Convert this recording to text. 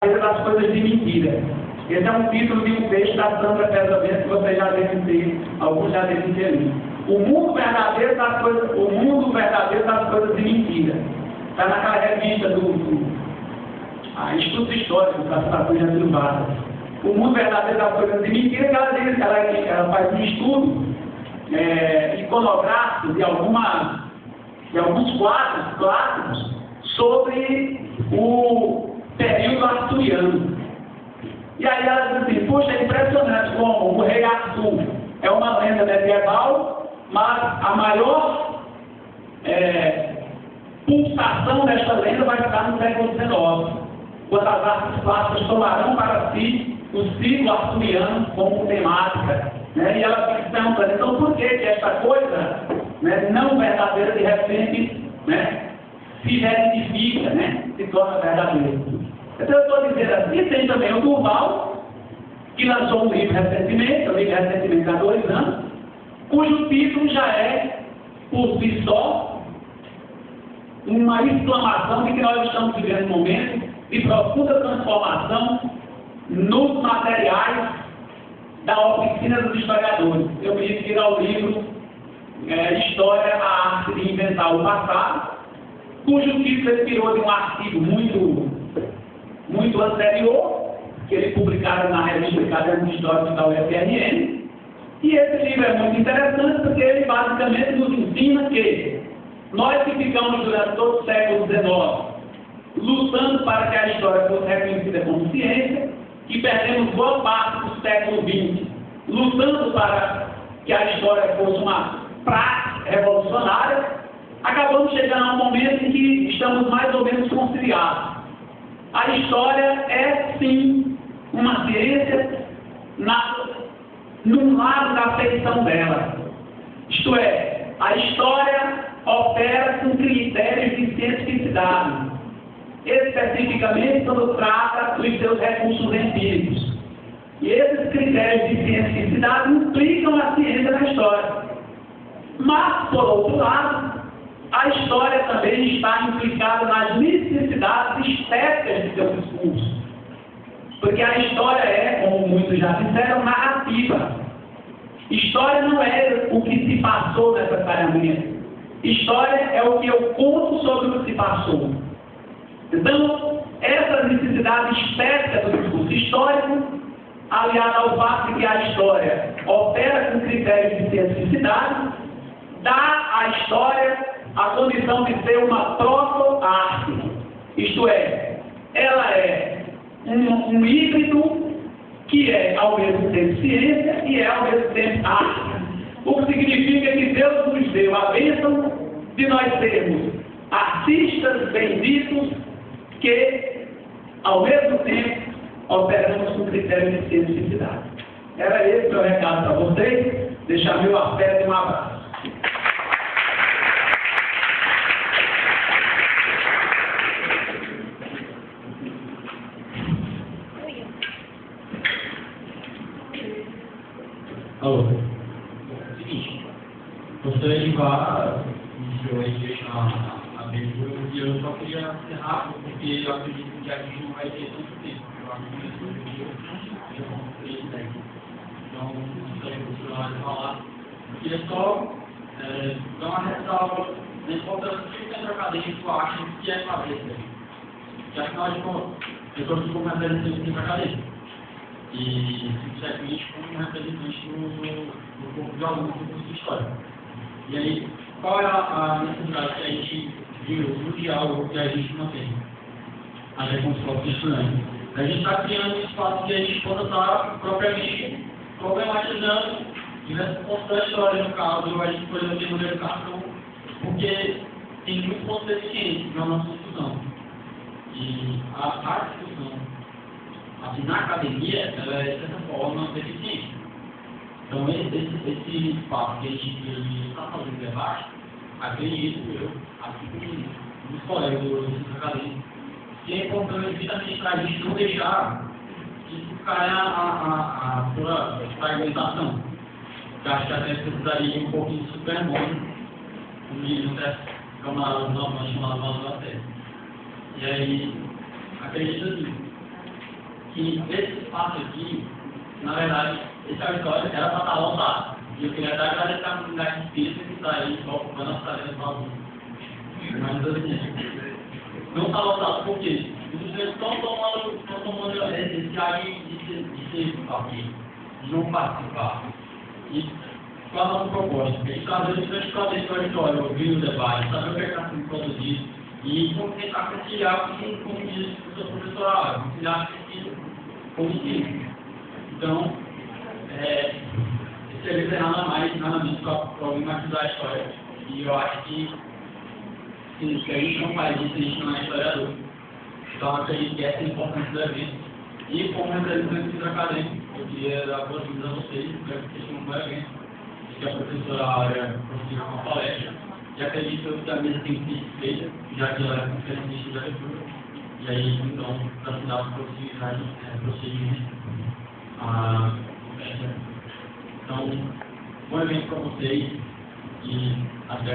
das coisas de mentira. Esse é um título de um texto da Sandra Pesavento que vocês já devem ter, alguns já devem ter lido. O mundo verdadeiro das coisas de mentira. Está naquela revista do Instituto Histórico da Assinatura de Vargas. O mundo verdadeiro das coisas de mentira, que ela faz um estudo iconográfico de alguns quadros clássicos sobre o período arturiano. E aí ela diz assim, poxa, é impressionante como o rei Arthur é uma lenda medieval, mas a maior pulsação desta lenda vai estar no século XIX, quando as artes plásticas tomarão para si o ciclo arturiano como temática. Né? E ela fica se perguntando, então por que esta coisa não verdadeira de repente se verifica, se torna verdadeira? Então eu estou dizendo assim, e tem também o Durval, que lançou um livro recentemente, há 2 anos, cujo título já é, por si só, uma exclamação de que nós estamos vivendo um momento de profunda transformação nos materiais da oficina dos historiadores. Eu me refiro ao livro História, a Arte de Inventar o Passado, cujo título ele tirou de um artigo muito anterior, que eles publicaram na revista Cadernos Históricos da UFRN. E esse livro é muito interessante porque ele basicamente nos ensina que nós que ficamos durante todo o século XIX lutando para que a história fosse reconhecida como ciência, que perdemos boa parte do século XX lutando para que a história fosse uma prática revolucionária, acabamos chegando a um momento em que estamos mais ou menos conciliados. A história é, sim, uma ciência num lado da feição dela. Isto é, a história opera com critérios de cientificidade, especificamente quando trata dos seus recursos empíricos. E esses critérios de cientificidade implicam a ciência na história. Mas, por outro lado, a história também está implicada nas necessidades estéticas de seu discurso. Porque a história é, como muitos já disseram, narrativa. História não é o que se passou necessariamente. História é o que eu conto sobre o que se passou. Então, essa necessidade estética do discurso histórico, aliada ao fato de que a história opera com critérios de cientificidade, dá à história a condição de ser uma proto-arte. Isto é, ela é um híbrido que é ao mesmo tempo ciência e é ao mesmo tempo arte. O que significa que Deus nos deu a bênção de nós sermos artistas benditos que, ao mesmo tempo, operamos com critérios de cientificidade. Era esse o meu recado para vocês. Deixar meu afeto e um abraço. Alô. Seguinte, gostaria de falar, iniciou aí deixar a abertura, e eu só queria ser rápido, porque eu acredito que a gente não vai ter tanto tempo. Eu acredito que eu não sei daí. Então, não sei o que você vai falar. Eu queria só dar uma ressalva da importância do centro acadêmico, acho que é fazer isso aí. Já que nós, eu estou como representante do centro acadêmico. E, simplesmente, como representante do corpo de alunos do curso de História. E aí, qual é a necessidade que a gente viu no diálogo que a gente mantém? Até com os próprios estudantes. A gente está criando um espaço que a gente possa estar propriamente problematizando diversos pontos da história, no caso, a gente pode ter uma educação, porque tem muitos pontos deficientes na nossa discussão. E a discussão assim, na academia, ela é, de certa forma, deficiente. Então, esse espaço que a gente está fazendo debate, acredito eu, assim como os colegas do centro acadêmico, que é importante justamente para a gente não deixar que caia a pura fragmentação. Eu acho que até precisaria um pouquinho de supermônio, como até camaradas normalmente chamados da terra. E aí, acredito assim, que esse espaço aqui, na verdade, esse auditório era para estar lotado. E eu queria dar agradecer à comunidade espírita que está aí ocupando as cadeiras do aluno. Mas assim, não está lotado por quê? Os estudantes estão tomando esse ar de ser aqui, de não participar. E qual a nossa proposta? Eles trazem o estudante para dentro do auditório, ouvir o debate, saber o que está sendo produzido e tentar conciliar como diz o seu professorado, conciliar a pesquisa com o ensino. Então, esse livro é nada mais, nada menos para problematizar a história. E eu acho que se a gente não faz isso, a gente não é historiador. Então, eu acredito que essa é a importância do evento. E como representante acadêmico, eu queria dar boas-vindas a vocês, espero que vocês tenham um bom evento. Que a professora Áurea prosseguiu com a palestra. E acredito que a mesa tem que ser feita, já que ela é conferencista da leitura. E aí, então, para final de prosseguir a conversa. Então, bom evento para vocês e até